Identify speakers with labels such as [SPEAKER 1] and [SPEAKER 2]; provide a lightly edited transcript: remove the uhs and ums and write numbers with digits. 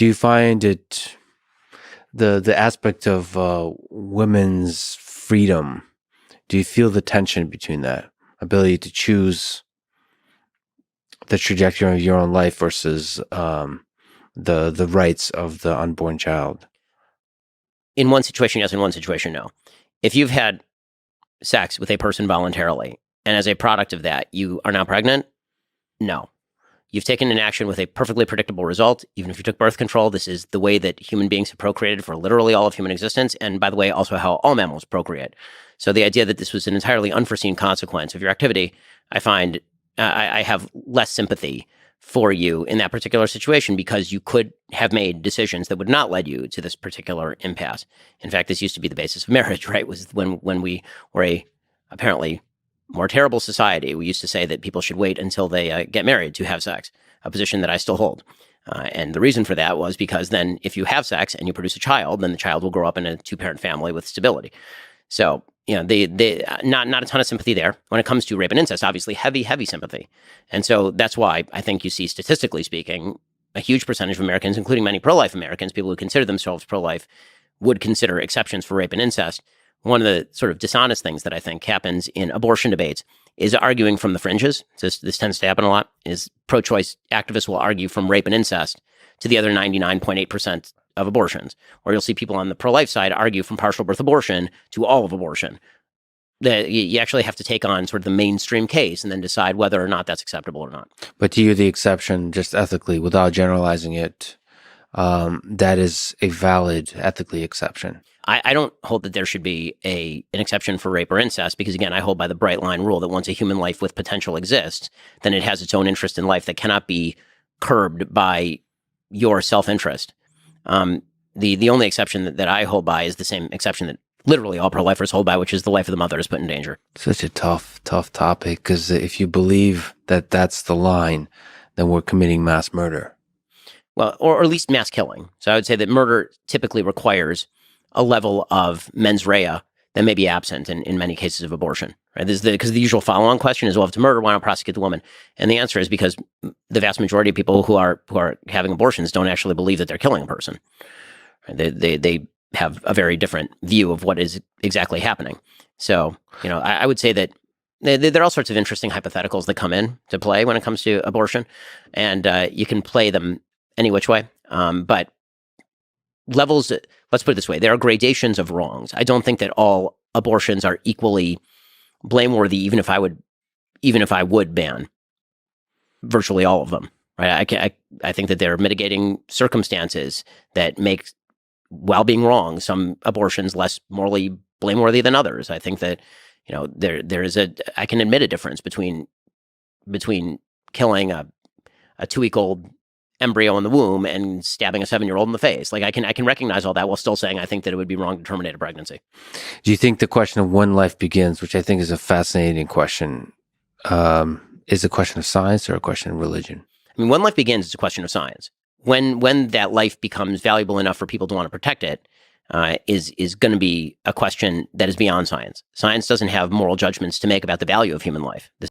[SPEAKER 1] Do you find it the aspect of women's freedom? Do you feel the tension between that ability to choose the trajectory of your own life versus the rights of the unborn child?
[SPEAKER 2] In one situation, yes. In one situation, no. If you've had sex with a person voluntarily, and as a product of that, you are now pregnant, no. You've taken an action with a perfectly predictable result. Even if you took birth control, this is the way that human beings have procreated for literally all of human existence. And by the way, also how all mammals procreate. So the idea that this was an entirely unforeseen consequence of your activity, I find I have less sympathy for you in that particular situation, because you could have made decisions that would not lead you to this particular impasse. In fact, this used to be the basis of marriage, right? Was when we were a apparently more terrible society. We used to say that people should wait until they get married to have sex, a position that I still hold. And the reason for that was because then if you have sex and you produce a child, then the child will grow up in a two-parent family with stability. So, not a ton of sympathy there. When it comes to rape and incest, obviously heavy sympathy. And so that's why I think you see, statistically speaking, a huge percentage of Americans, including many pro-life Americans, people who consider themselves pro-life, would consider exceptions for rape and incest. One of the sort of dishonest things that I think happens in abortion debates is arguing from the fringes. This tends to happen a lot, is pro-choice activists will argue from rape and incest to the other 99.8% of abortions. Or you'll see people on the pro-life side argue from partial birth abortion to all of abortion. You actually have to take on sort of the mainstream case and then decide whether or not that's acceptable or not.
[SPEAKER 1] But to you, the exception, just ethically, without generalizing it, that is a valid ethically exception.
[SPEAKER 2] I don't hold that there should be an exception for rape or incest, because, again, I hold by the bright line rule that once a human life with potential exists, then it has its own interest in life that cannot be curbed by your self-interest. The only exception that I hold by is the same exception that literally all pro-lifers hold by, which is the life of the mother is put in danger.
[SPEAKER 1] Such a tough topic, because if you believe that that's the line, then we're committing mass murder.
[SPEAKER 2] Well, or at least mass killing. So I would say that murder typically requires a level of mens rea that may be absent in many cases of abortion. Right? Because the usual follow-on question is, well, if it's murder, why not prosecute the woman? And the answer is because the vast majority of people who are having abortions don't actually believe that they're killing a person. Right? They have a very different view of what is exactly happening. So, I would say that there are all sorts of interesting hypotheticals that come in to play when it comes to abortion, and you can play them any which way. But levels, let's put it this way, there are gradations of wrongs. I don't think that all abortions are equally blameworthy, even if I would ban virtually all of them. Right? I think that there are mitigating circumstances that make, while being wrong, some abortions less morally blameworthy than others. I think that there is I can admit a difference between killing a 2-week-old embryo in the womb and stabbing a 7-year-old in the face. Like I can recognize all that while still saying I think that it would be wrong to terminate a pregnancy.
[SPEAKER 1] Do you think the question of when life begins, which I think is a fascinating question, is a question of science or a question of religion?
[SPEAKER 2] I mean, when life begins is a question of science. When that life becomes valuable enough for people to want to protect it is going to be a question that is beyond science. Science doesn't have moral judgments to make about the value of human life.